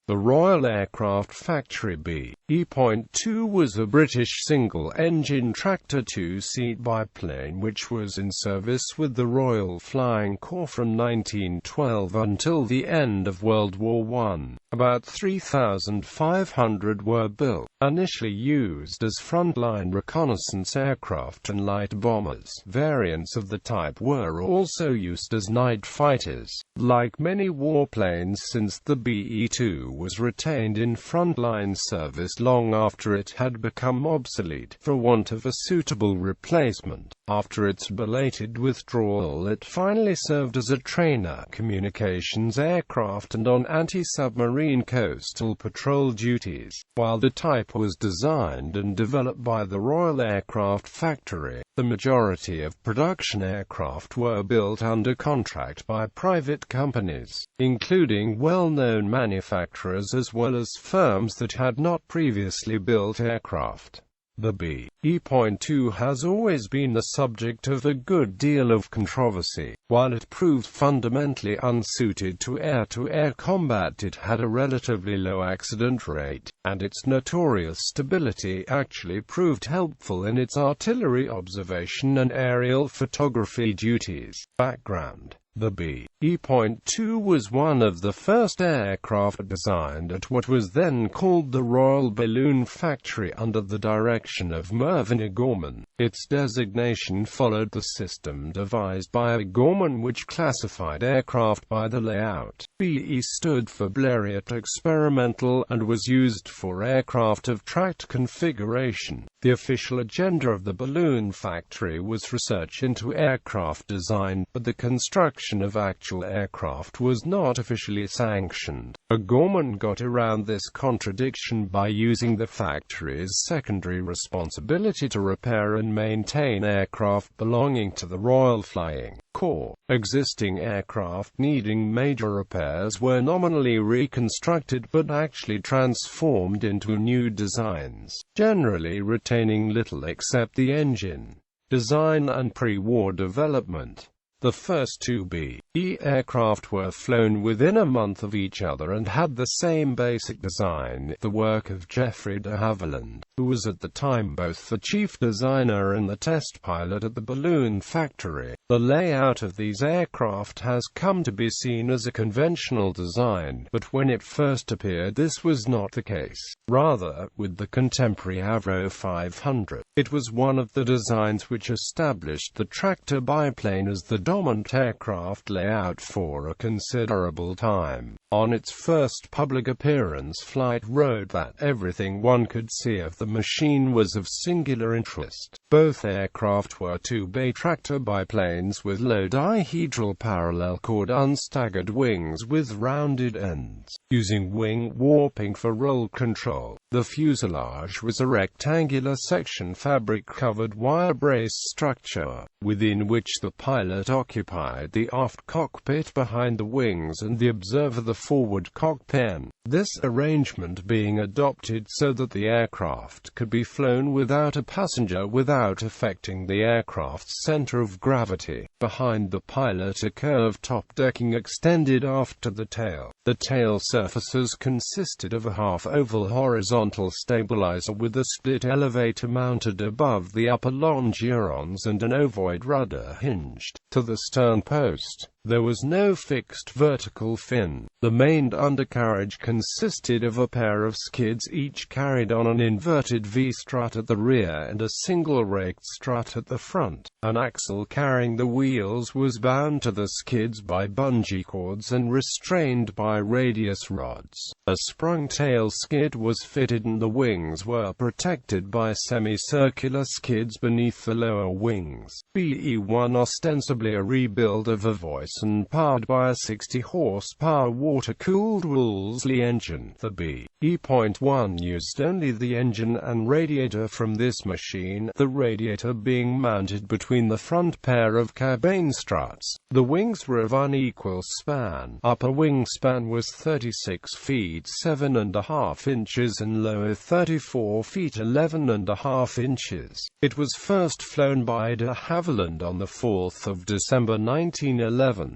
The Royal Aircraft Factory B.E.2 was a British single-engine tractor two-seat biplane which was in service with the Royal Flying Corps from 1912 until the end of World War I. About 3,500 were built, initially used as frontline reconnaissance aircraft and light bombers. Variants of the type were also used as night fighters. Like many warplanes, since the B.E.2 was retained in frontline service long after it had become obsolete, for want of a suitable replacement. After its belated withdrawal, it finally served as a trainer, communications aircraft and on anti-submarine coastal patrol duties. While the type was designed and developed by the Royal Aircraft Factory, the majority of production aircraft were built under contract by private companies, including well-known manufacturers as well as firms that had not previously built aircraft. The B.E.2 has always been the subject of a good deal of controversy. While it proved fundamentally unsuited to air-to-air combat, it had a relatively low accident rate, and its notorious stability actually proved helpful in its artillery observation and aerial photography duties. Background: the B.E.2 was one of the first aircraft designed at what was then called the Royal Balloon Factory under the direction of Mervyn O'Gorman. Its designation followed the system devised by O'Gorman, which classified aircraft by the layout. BE stood for Blériot Experimental and was used for aircraft of tracked configuration. The official agenda of the Balloon Factory was research into aircraft design, but the construction of actual aircraft was not officially sanctioned. O'Gorman got around this contradiction by using the factory's secondary responsibility to repair and maintain aircraft belonging to the Royal Flying Corps. Existing aircraft needing major repairs were nominally reconstructed but actually transformed into new designs, generally retaining little except the engine design and pre-war development. The first two B.E. aircraft were flown within a month of each other and had the same basic design, the work of Geoffrey de Havilland, who was at the time both the chief designer and the test pilot at the Balloon Factory. The layout of these aircraft has come to be seen as a conventional design, but when it first appeared this was not the case. Rather, with the contemporary Avro 500, it was one of the designs which established the tractor biplane as the dominant aircraft layout for a considerable time. On its first public appearance, Flight wrote that everything one could see of the machine was of singular interest. Both aircraft were two-bay tractor biplanes with low dihedral parallel chord unstaggered wings with rounded ends, using wing warping for roll control. The fuselage was a rectangular section fabric-covered wire brace structure, within which the pilot occupied the aft cockpit behind the wings and the observer the forward cockpit. This arrangement being adopted so that the aircraft could be flown without a passenger without affecting the aircraft's center of gravity. Behind the pilot, a curved top decking extended aft to the tail. The tail surfaces consisted of a half-oval horizontal stabilizer with a split elevator mounted above the upper longerons and an ovoid rudder hinged to the stern post. There was no fixed vertical fin. The main undercarriage consisted of a pair of skids, each carried on an inverted V-strut at the rear and a single raked strut at the front. An axle carrying the wheels was bound to the skids by bungee cords and restrained by radius rods. A sprung tail skid was fitted and the wings were protected by semicircular skids beneath the lower wings. BE-1, ostensibly a rebuild of a voice and powered by a 60-horsepower water-cooled Wolseley engine. The B.E.1 used only the engine and radiator from this machine, the radiator being mounted between the front pair of cabane struts. The wings were of unequal span. Upper wingspan was 36 feet 7.5 inches and lower 34 feet 11.5 inches. It was first flown by de Havilland on the 4th of December 1911.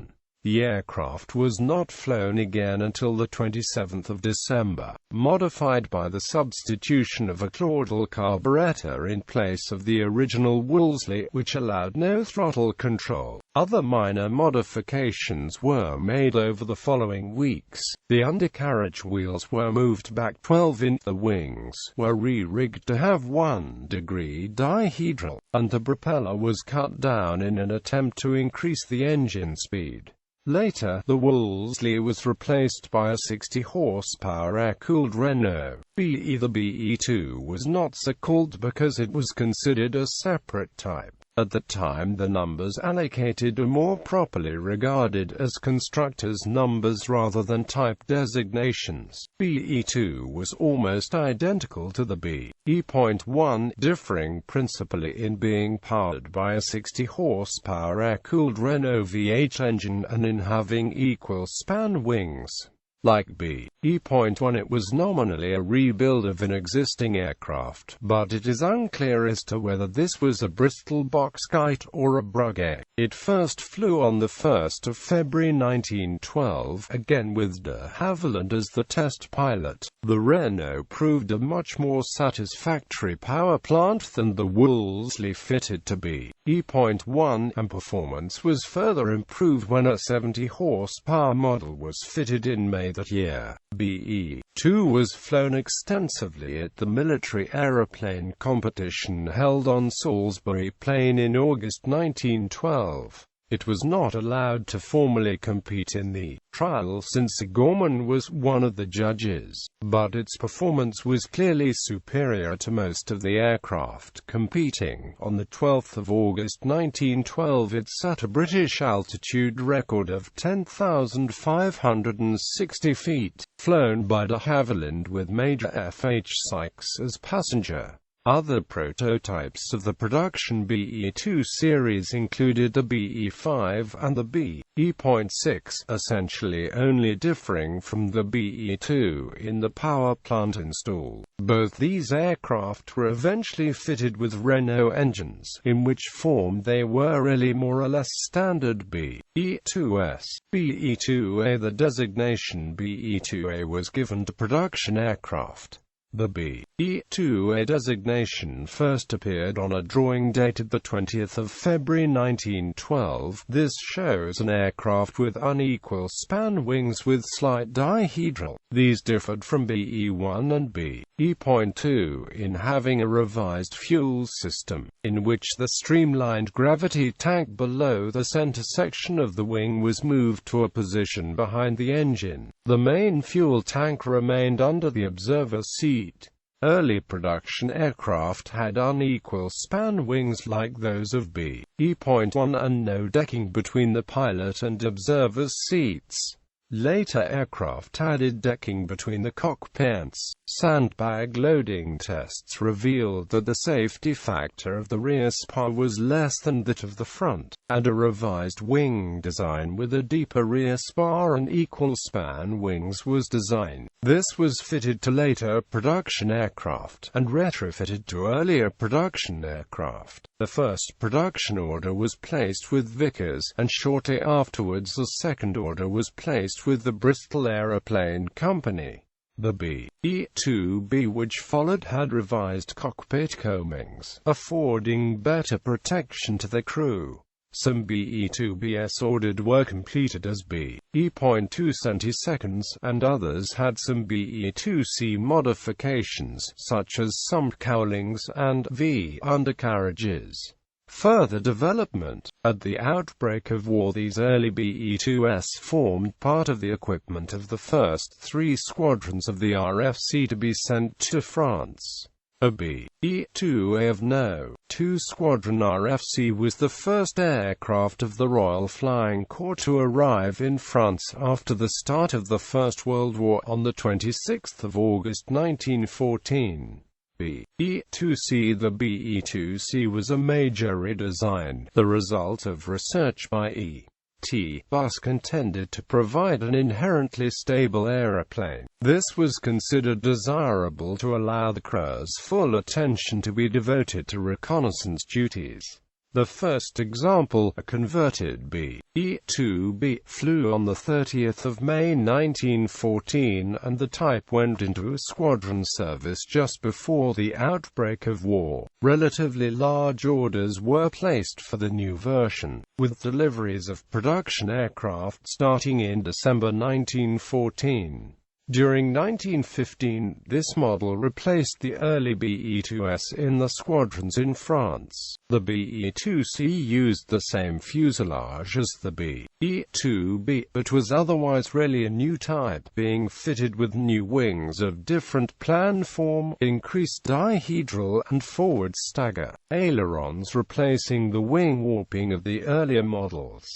The aircraft was not flown again until the 27th of December, modified by the substitution of a caudal carburetor in place of the original Wolseley, which allowed no throttle control. Other minor modifications were made over the following weeks. The undercarriage wheels were moved back 12 inches, the wings were re-rigged to have 1-degree dihedral, and the propeller was cut down in an attempt to increase the engine speed. Later, the Wolseley was replaced by a 60-horsepower air-cooled Renault B.E. The B.E.2 was not so called because it was considered a separate type. At the time, the numbers allocated are more properly regarded as constructors' numbers rather than type designations. BE2 was almost identical to the BE.1, differing principally in being powered by a 60-horsepower air-cooled Renault V8 engine and in having equal span wings. Like BE.1, it was nominally a rebuild of an existing aircraft, but it is unclear as to whether this was a Bristol box kite or a Breguet. It first flew on the 1st of February 1912, again with de Havilland as the test pilot. The Renault proved a much more satisfactory power plant than the Wolseley fitted to BE.1, and performance was further improved when a 70-horsepower model was fitted in May that year. BE2 was flown extensively at the military aeroplane competition held on Salisbury Plain in August 1912. It was not allowed to formally compete in the trial since Gorman was one of the judges, but its performance was clearly superior to most of the aircraft competing. On the 12th of August 1912 it set a British altitude record of 10,560 feet, flown by de Havilland with Major F.H. Sykes as passenger. Other prototypes of the production BE2 series included the BE5 and the BE.6, essentially only differing from the BE2 in the power plant installed. Both these aircraft were eventually fitted with Renault engines, in which form they were really more or less standard BE2s. BE2A. The designation BE2A was given to production aircraft. The BE2A designation first appeared on a drawing dated the 20th of February 1912. This shows an aircraft with unequal span wings with slight dihedral. These differed from BE1 and BE.2 in having a revised fuel system, in which the streamlined gravity tank below the center section of the wing was moved to a position behind the engine. The main fuel tank remained under the observer seat. Early production aircraft had unequal span wings like those of BE.1 and no decking between the pilot and observer's seats. Later aircraft added decking between the cockpits. Sandbag loading tests revealed that the safety factor of the rear spar was less than that of the front, and a revised wing design with a deeper rear spar and equal span wings was designed. This was fitted to later production aircraft, and retrofitted to earlier production aircraft. The first production order was placed with Vickers, and shortly afterwards the second order was placed with the Bristol Aeroplane Company. The BE2B which followed had revised cockpit coamings, affording better protection to the crew. Some BE2Bs ordered were completed as BE.2 centiseconds, and others had some BE2C modifications, such as some cowlings and V undercarriages. Further development. At the outbreak of war, these early BE2s formed part of the equipment of the first 3 squadrons of the RFC to be sent to France. A BE2A of No. 2 Squadron RFC was the first aircraft of the Royal Flying Corps to arrive in France after the start of the First World War on the 26th of August 1914. BE2C. The BE2C was a major redesign, the result of research by E.T. Busk, intended to provide an inherently stable aeroplane. This was considered desirable to allow the crew's full attention to be devoted to reconnaissance duties. The first example, a converted B.E.2B, flew on 30 May 1914, and the type went into squadron service just before the outbreak of war. Relatively large orders were placed for the new version, with deliveries of production aircraft starting in December 1914. During 1915, this model replaced the early BE-2S in the squadrons in France. The BE-2C used the same fuselage as the BE-2B, but was otherwise really a new type, being fitted with new wings of different plan form, increased dihedral and forward stagger, ailerons replacing the wing warping of the earlier models.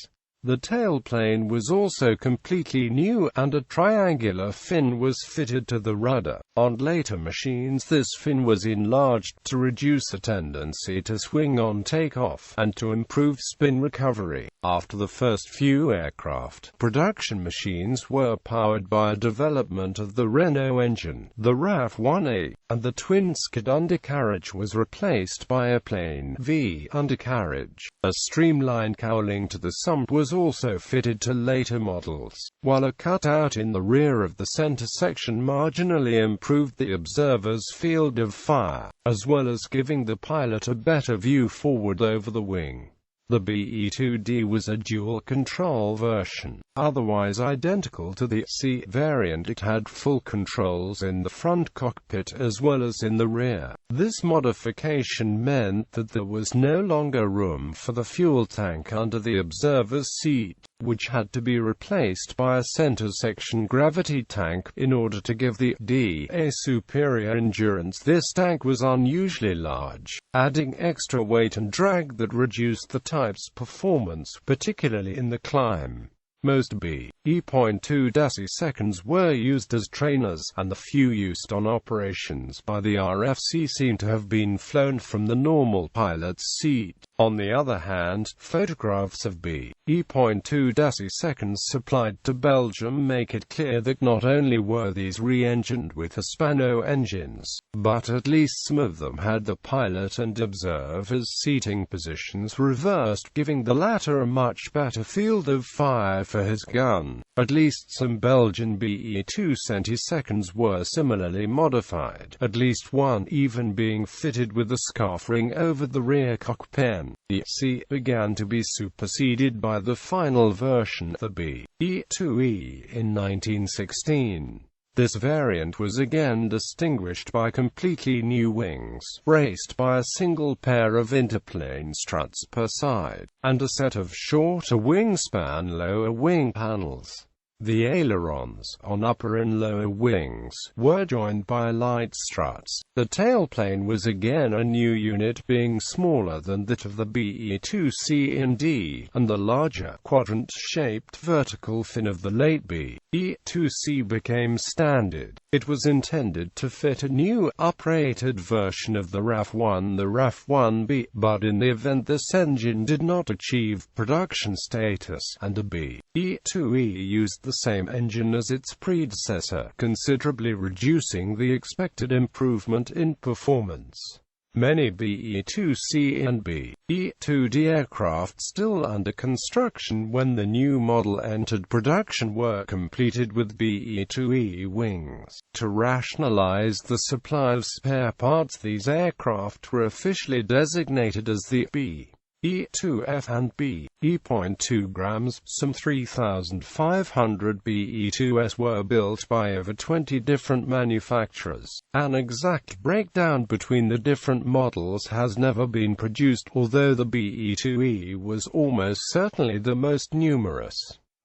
The tailplane was also completely new, and a triangular fin was fitted to the rudder. On later machines, this fin was enlarged to reduce a tendency to swing on takeoff, and to improve spin recovery. After the first few aircraft, production machines were powered by a development of the Renault engine, the RAF-1A, and the twin-skid undercarriage was replaced by a plain V undercarriage. A streamlined cowling to the sump was also fitted to later models, while a cutout in the rear of the center section marginally improved the observer's field of fire, as well as giving the pilot a better view forward over the wing. The BE-2D was a dual-control version, otherwise identical to the C variant. It had full controls in the front cockpit as well as in the rear. This modification meant that there was no longer room for the fuel tank under the observer's seat, which had to be replaced by a center-section gravity tank in order to give the D a superior endurance. This tank was unusually large, adding extra weight and drag that reduced the type's performance, particularly in the climb. Most BE.2 seconds were used as trainers, and the few used on operations by the RFC seem to have been flown from the normal pilot's seat. On the other hand, photographs of BE.2 seconds supplied to Belgium make it clear that not only were these re-engined with Hispano engines, but at least some of them had the pilot and observer's seating positions reversed, giving the latter a much better field of fire for his gun. At least some Belgian BE-2 centiseconds were similarly modified, at least one even being fitted with a scarf ring over the rear cockpit. The C began to be superseded by the final version, the BE-2E, in 1916. This variant was again distinguished by completely new wings, braced by a single pair of interplane struts per side, and a set of shorter wingspan lower wing panels. The ailerons, on upper and lower wings, were joined by light struts. The tailplane was again a new unit, being smaller than that of the BE-2C and D, and the larger, quadrant-shaped vertical fin of the late BE-2C became standard. It was intended to fit a new, uprated version of the RAF-1, the RAF-1B, but in the event this engine did not achieve production status, and a BE-2E used the same engine as its predecessor, considerably reducing the expected improvement in performance. Many BE-2C and BE-2D aircraft still under construction when the new model entered production were completed with BE-2E wings. To rationalize the supply of spare parts, these aircraft were officially designated as the BE-2F and BE.2 grams. Some 3,500 BE-2S were built by over 20 different manufacturers. An exact breakdown between the different models has never been produced, although the BE-2E was almost certainly the most numerous.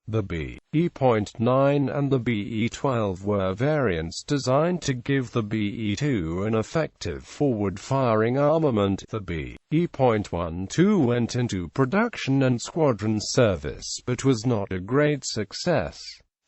The BE.9 and the BE-12 were variants designed to give the BE-2 an effective forward-firing armament. The BE.12 went into production and squadron service, but was not a great success.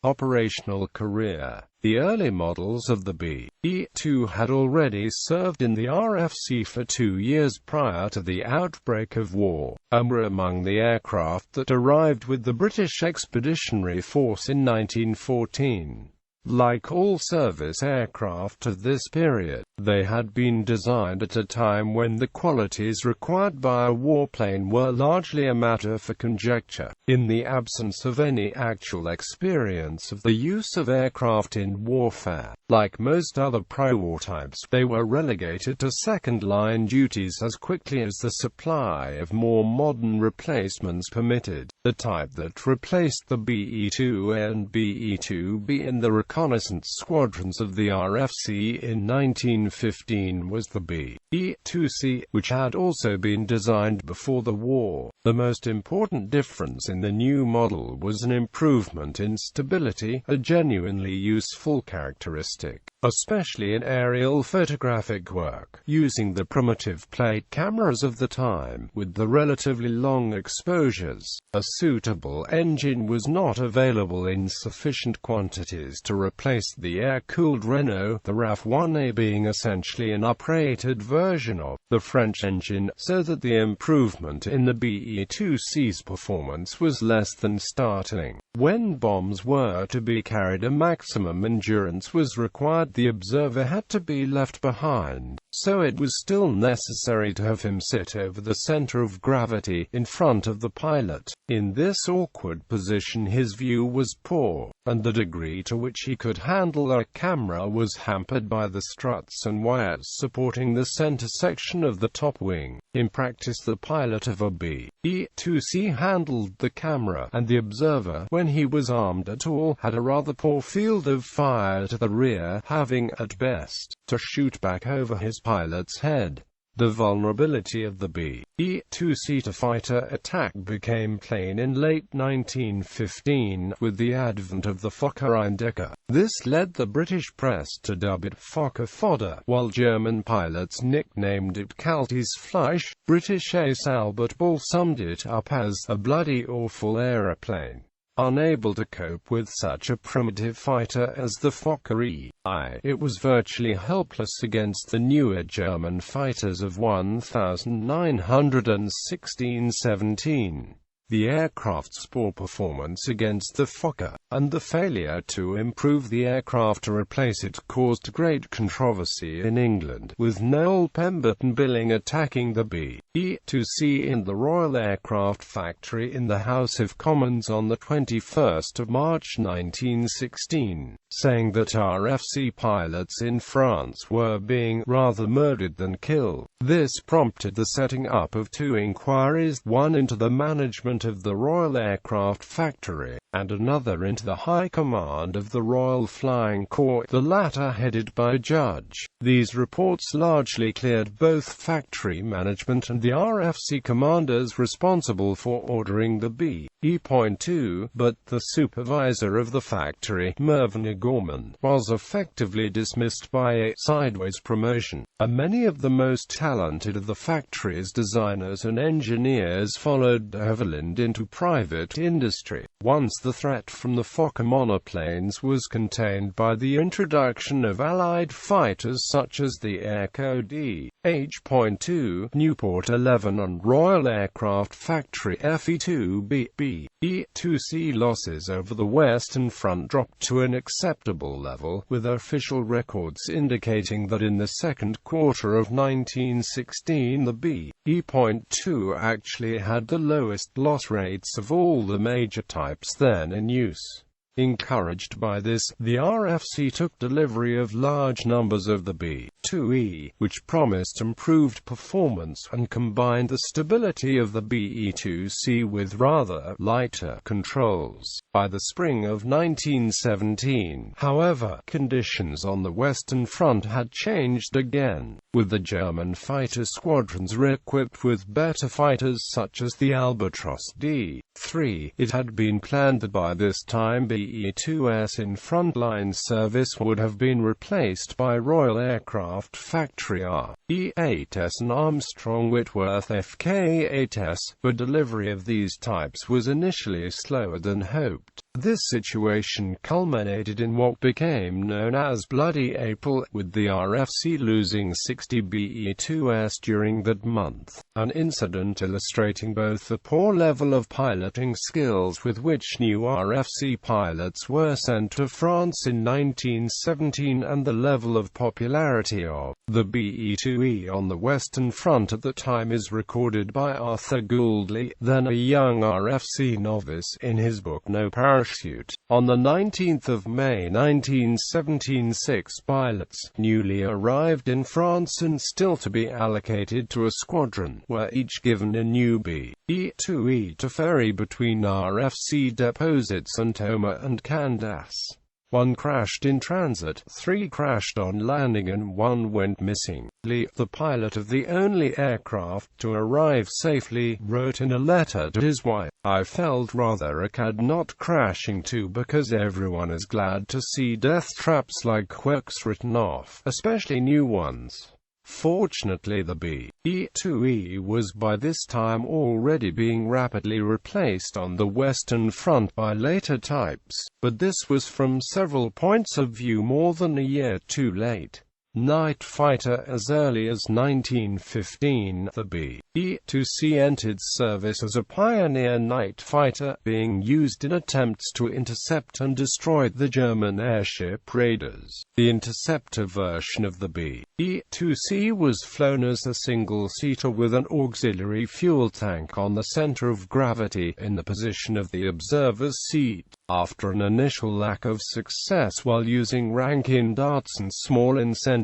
Operational career. The early models of the BE-2 had already served in the RFC for 2 years prior to the outbreak of war, and were among the aircraft that arrived with the British Expeditionary Force in 1914. Like all service aircraft of this period, They had been designed at a time when the qualities required by a warplane were largely a matter for conjecture. In the absence of any actual experience of the use of aircraft in warfare, like most other pro-war types, they were relegated to second-line duties as quickly as the supply of more modern replacements permitted. The type that replaced the B.E.2 and B.E.2B in the reconnaissance squadrons of the RFC in 1915 was the B.E.2C, which had also been designed before the war. The most important difference in the new model was an improvement in stability, a genuinely useful characteristic, especially in aerial photographic work, using the primitive plate cameras of the time, with the relatively long exposures. A suitable engine was not available in sufficient quantities to replace the air-cooled Renault, the RAF-1A being essentially an uprated version of the French engine, so that the improvement in the B.E.2C's performance was less than startling. When bombs were to be carried, a maximum endurance was required. The observer had to be left behind, so it was still necessary to have him sit over the center of gravity, in front of the pilot. In this awkward position his view was poor, and the degree to which he could handle a camera was hampered by the struts and wires supporting the center section of the top wing. In practice, the pilot of a B.E.2C handled the camera, and the observer, when he was armed at all, had a rather poor field of fire to the rear, having, at best, to shoot back over his pilot's head. The vulnerability of the B.E.2C to fighter attack became plain in late 1915, with the advent of the Fokker-Eindecker. This led the British press to dub it Fokker fodder, while German pilots nicknamed it Kaltes Fleisch. British ace Albert Ball summed it up as a bloody awful aeroplane. Unable to cope with such a primitive fighter as the Fokker-I, it was virtually helpless against the newer German fighters of 1916-17. The aircraft's poor performance against the Fokker, and the failure to improve the aircraft to replace it, caused great controversy in England, with Noel Pemberton Billing attacking the B.E.2C in the Royal Aircraft Factory in the House of Commons on the 21st of March 1916, saying that RFC pilots in France were being rather murdered than killed. This prompted the setting up of two inquiries, one into the management of the Royal Aircraft Factory, and another into the High Command of the Royal Flying Corps, the latter headed by a judge. These reports largely cleared both factory management and the RFC commanders responsible for ordering the B.E.2, but the supervisor of the factory, Mervyn O'Gorman, was effectively dismissed by a sideways promotion, and many of the most talented of the factory's designers and engineers followed Haviland into private industry. Once the threat from the Fokker monoplanes was contained by the introduction of Allied fighters such as the Airco D.H.2, Newport 11 and Royal Aircraft Factory FE2B, B.E.2C losses over the Western Front dropped to an acceptable level, with official records indicating that in the second quarter of 1916 the B.E.2 actually had the lowest loss rates of all the major types then in use. Encouraged by this, the RFC took delivery of large numbers of the B.2E, which promised improved performance, and combined the stability of the B.E.2C with rather lighter controls. By the spring of 1917, however, conditions on the Western Front had changed again, with the German fighter squadrons re-equipped with better fighters such as the Albatros D.3. It had been planned that by this time B.E.2s in frontline service would have been replaced by Royal Aircraft Factory B.E.2s and Armstrong-Whitworth Fk-8s, but delivery of these types was initially slower than hoped. This situation culminated in what became known as Bloody April, with the RFC losing 60 BE-2s during that month, an incident illustrating both the poor level of piloting skills with which new RFC pilots were sent to France in 1917 and the level of popularity of the BE-2E on the Western Front at the time, is recorded by Arthur Gouldley, then a young RFC novice, in his book No Parachute. On the 19th of May 1917, 6 pilots, newly arrived in France and still to be allocated to a squadron, were each given a new BE-2E to ferry between RFC depots at Saint-Omer and Candace. 1 crashed in transit, 3 crashed on landing and 1 went missing. Lee, the pilot of the only aircraft to arrive safely, wrote in a letter to his wife, "I felt rather a cad not crashing too, because everyone is glad to see death traps like quirks written off, especially new ones." Fortunately, the BE-2E was by this time already being rapidly replaced on the Western Front by later types, but this was from several points of view more than a year too late. Night fighter. As early as 1915, the BE-2C entered service as a pioneer night fighter, being used in attempts to intercept and destroy the German airship raiders. The interceptor version of the BE-2C was flown as a single-seater with an auxiliary fuel tank on the center of gravity, in the position of the observer's seat. After an initial lack of success while using Rankine darts and small incendiary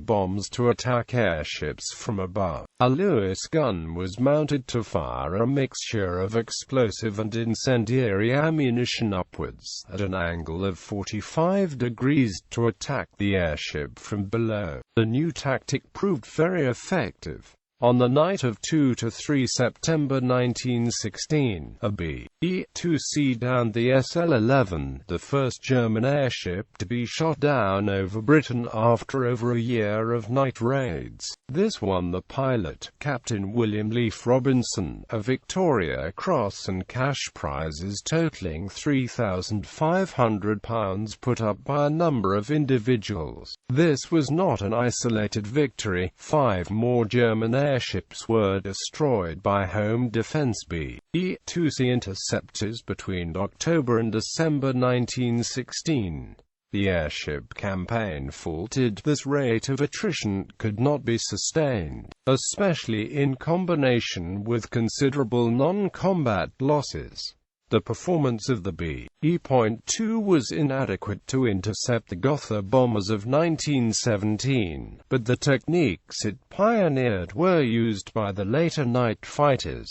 bombs to attack airships from above, a Lewis gun was mounted to fire a mixture of explosive and incendiary ammunition upwards, at an angle of 45 degrees, to attack the airship from below. The new tactic proved very effective. On the night of 2 to 3 September 1916, a BE-2C downed the SL-11, the first German airship to be shot down over Britain after over a year of night raids. This won the pilot, Captain William Leaf Robinson, a Victoria Cross and cash prizes totaling £3,500 put up by a number of individuals. This was not an isolated victory. 5 more German airships were destroyed by home defense BE-2C interceptors between October and December 1916. The airship campaign faltered. This rate of attrition could not be sustained, especially in combination with considerable non-combat losses. The performance of the B.E.2 was inadequate to intercept the Gotha bombers of 1917, but the techniques it pioneered were used by the later night fighters.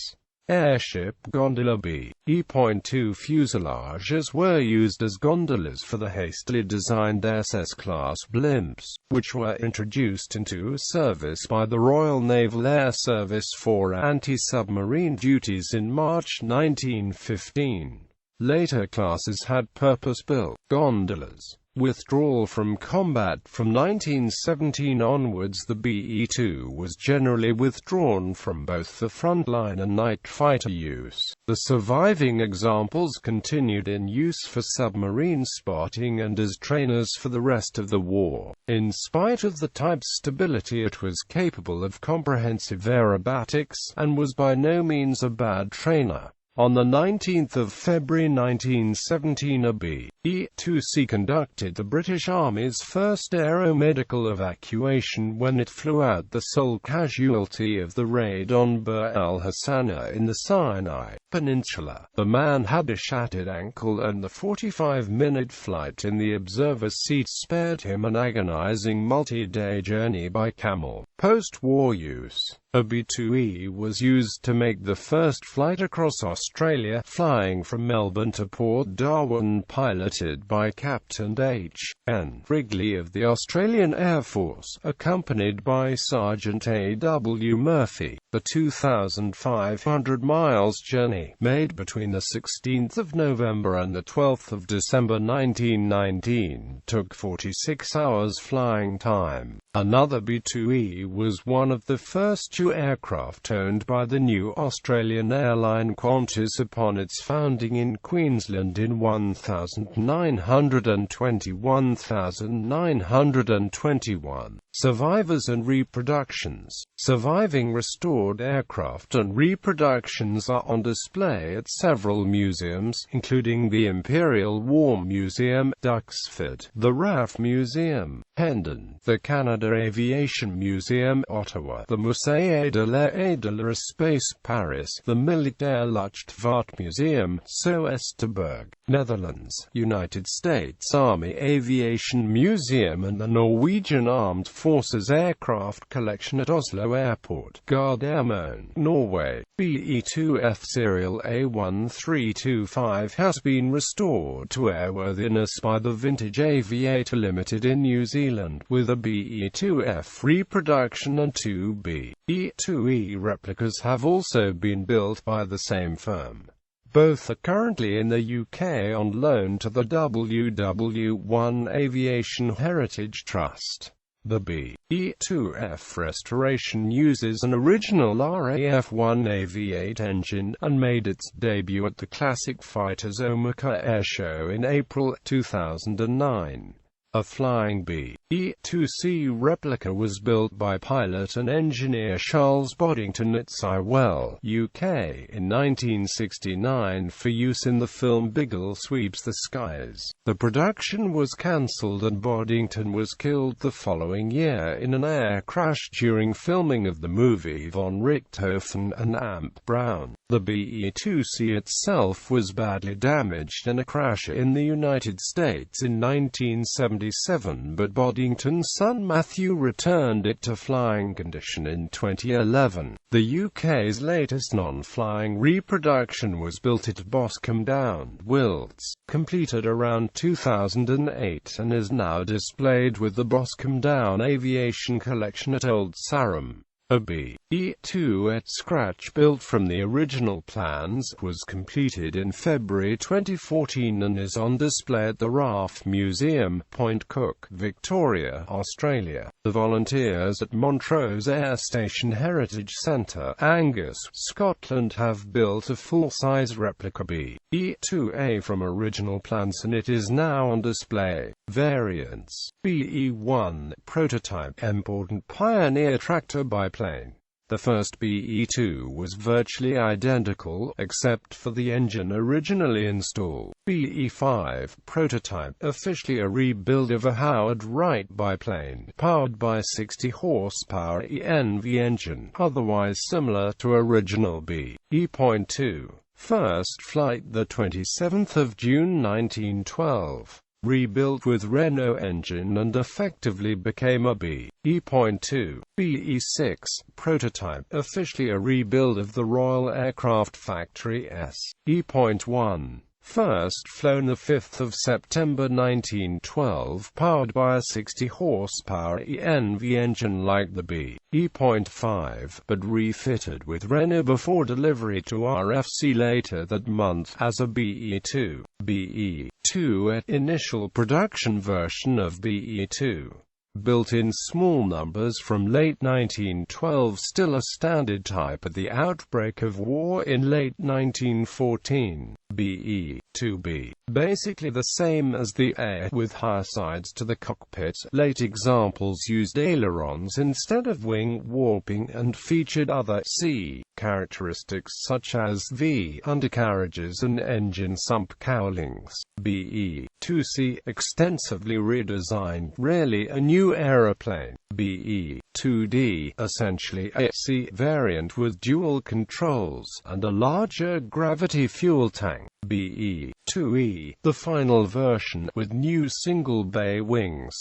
Airship gondola. B.E.2 fuselages were used as gondolas for the hastily designed SS-class blimps, which were introduced into service by the Royal Naval Air Service for anti-submarine duties in March 1915. Later classes had purpose-built gondolas. Withdrawal from combat. From 1917 onwards, the BE-2 was generally withdrawn from both the frontline and night fighter use. The surviving examples continued in use for submarine spotting and as trainers for the rest of the war. In spite of the type's stability, it was capable of comprehensive aerobatics, and was by no means a bad trainer. On the 19th of February 1917, a BE-2C conducted the British Army's first aeromedical evacuation when it flew out, the sole casualty of the raid on Bir el-Hassana in the Sinai Peninsula. The man had a shattered ankle, and the 45-minute flight in the observer's seat spared him an agonizing multi-day journey by camel. Post-war use. A B-2E was used to make the first flight across Australia, flying from Melbourne to Port Darwin, piloted by Captain H.N. Wrigley of the Australian Air Force, accompanied by Sergeant A.W. Murphy. The 2,500 miles journey, made between the 16th of November and the 12th of December 1919, took 46 hours flying time. Another B-2E was one of the first two aircraft owned by the new Australian airline Qantas upon its founding in Queensland in 1921. Survivors and reproductions. Surviving restored aircraft and reproductions are on display at several museums, including the Imperial War Museum, Duxford, the RAF Museum, Hendon, the Canada Aviation Museum, Ottawa, the Musée de l'Aérospace, Paris, the Militaire Luchtvaart Museum, Soesterberg, Netherlands, United States Army Aviation Museum, and the Norwegian Armed Forces Aircraft Collection at Oslo Airport, Gardermoen, Norway. BE-2F serial A1325 has been restored to airworthiness by the Vintage Aviator Limited in New Zealand, with a BE-2F reproduction and two BE-2E replicas have also been built by the same firm. Both are currently in the UK on loan to the WW1 Aviation Heritage Trust. The BE-2F restoration uses an original RAF-1 Aviate engine, and made its debut at the Classic Fighters Omaka Air Show in April 2009. A flying BE-2C replica was built by pilot and engineer Charles Boddington at Sywell, UK, in 1969 for use in the film Beagle Sweeps the Skies. The production was cancelled and Boddington was killed the following year in an air crash during filming of the movie Von Richthofen and Amp Brown. The BE-2C itself was badly damaged in a crash in the United States in 1977, but Boddington's son Matthew returned it to flying condition in 2011. The UK's latest non-flying reproduction was built at Boscombe Down, Wilts, completed around 2008, and is now displayed with the Boscombe Down Aviation Collection at Old Sarum. A BE-2 at scratch built from the original plans was completed in February 2014 and is on display at the RAF Museum, Point Cook, Victoria, Australia. The volunteers at Montrose Air Station Heritage Centre, Angus, Scotland have built a full-size replica BE-2A from original plans and it is now on display. Variants: BE-1 prototype, important pioneer tractor biplane. The first BE-2 was virtually identical, except for the engine originally installed. BE-5 prototype, officially a rebuild of a Howard Wright biplane, powered by 60 horsepower ENV engine, otherwise similar to original BE.2. First flight the 27th of June 1912. Rebuilt with Renault engine and effectively became a BE.2. BE-6 prototype, officially a rebuild of the Royal Aircraft Factory S.E.1. First flown the 5th of September 1912, powered by a 60 horsepower ENV engine like the BE.5, but refitted with Renault before delivery to RFC later that month as a BE-2. BE-2 initial production version of BE-2. Built in small numbers from late 1912, still a standard type at the outbreak of war in late 1914. BE-2B, basically the same as the A, with higher sides to the cockpit. Late examples used ailerons instead of wing warping and featured other C characteristics such as V undercarriages and engine sump cowlings. BE-2C extensively redesigned, rarely a new aeroplane. BE-2D, essentially a C variant with dual controls and a larger gravity fuel tank. BE-2E, the final version with new single-bay wings.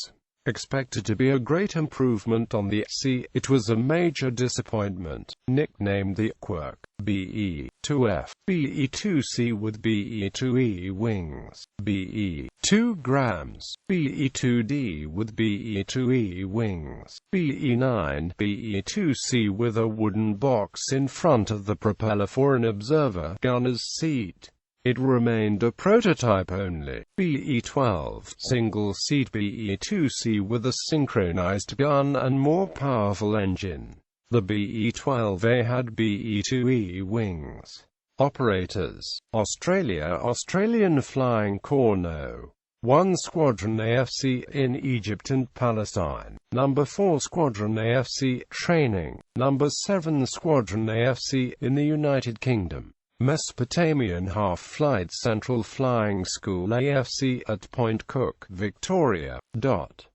Expected to be a great improvement on the C, it was a major disappointment. Nicknamed the Quirk, BE B.E.2F, B.E.2C with B.E.2E wings, B.E.2 grams, B.E.2D with B.E.2E wings, B.E.9, B.E.2C with a wooden box in front of the propeller for an observer gunner's seat. It remained a prototype only. B.E.12, single-seat B.E.2C with a synchronized gun and more powerful engine. The B.E.12A had B.E.2E wings. Operators: Australia, Australian Flying Corps No. 1 Squadron AFC in Egypt and Palestine, No. 4 Squadron AFC, training, No. 7 Squadron AFC, in the United Kingdom. Mesopotamian Half-Flight Central Flying School AFC at Point Cook, Victoria.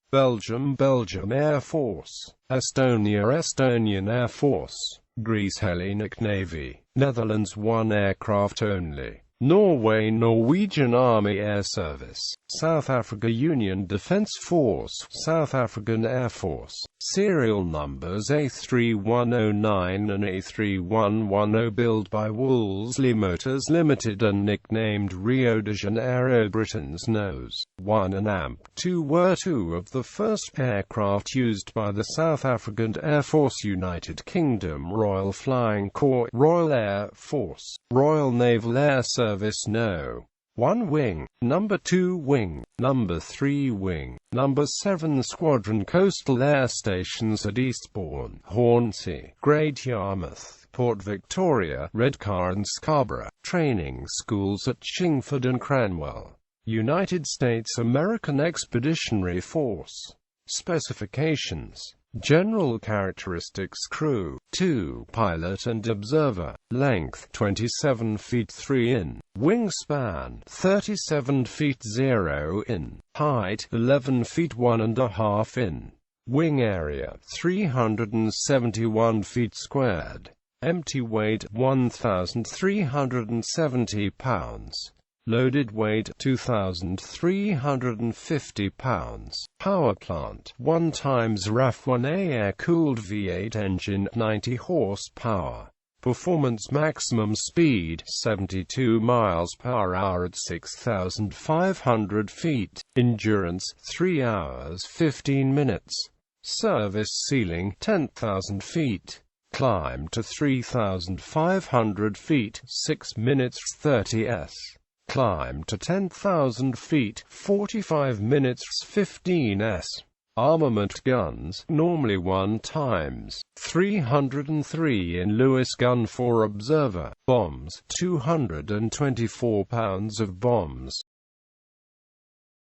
Belgium, Belgium Air Force. Estonia, Estonian Air Force. Greece, Hellenic Navy. Netherlands, 1 aircraft only. Norway, Norwegian Army Air Service. South Africa, Union Defence Force. South African Air Force. Serial numbers A3109 and A3110, built by Wolseley Motors Limited and nicknamed Rio de Janeiro. Britain's Nose 1 and AMP-2 were two of the first aircraft used by the South African Air Force. United Kingdom Royal Flying Corps, Royal Air Force, Royal Naval Air Service No. 1 Wing, No. 2 Wing, No. 3 Wing, No. 7 Squadron. Coastal air stations at Eastbourne, Hornsey, Great Yarmouth, Port Victoria, Redcar and Scarborough. Training schools at Chingford and Cranwell. United States American Expeditionary Force. Specifications: general characteristics: crew 2, pilot and observer, length 27 feet 3 in, wingspan 37 feet 0 in, height 11 feet 1.5 in, wing area 371 feet squared, empty weight 1,370 pounds. Loaded weight 2,350 pounds. Power plant 1 times RAF-1A air-cooled V8 engine, 90 horsepower. Performance: maximum speed 72 miles per hour at 6,500 feet. Endurance 3 hours 15 minutes. Service ceiling 10,000 feet. Climb to 3,500 feet 6 minutes 30s. Climb to 10,000 feet, 45 minutes 15s. Armament: guns, normally 1 times 303 in Lewis gun for observer. Bombs, 224 pounds of bombs.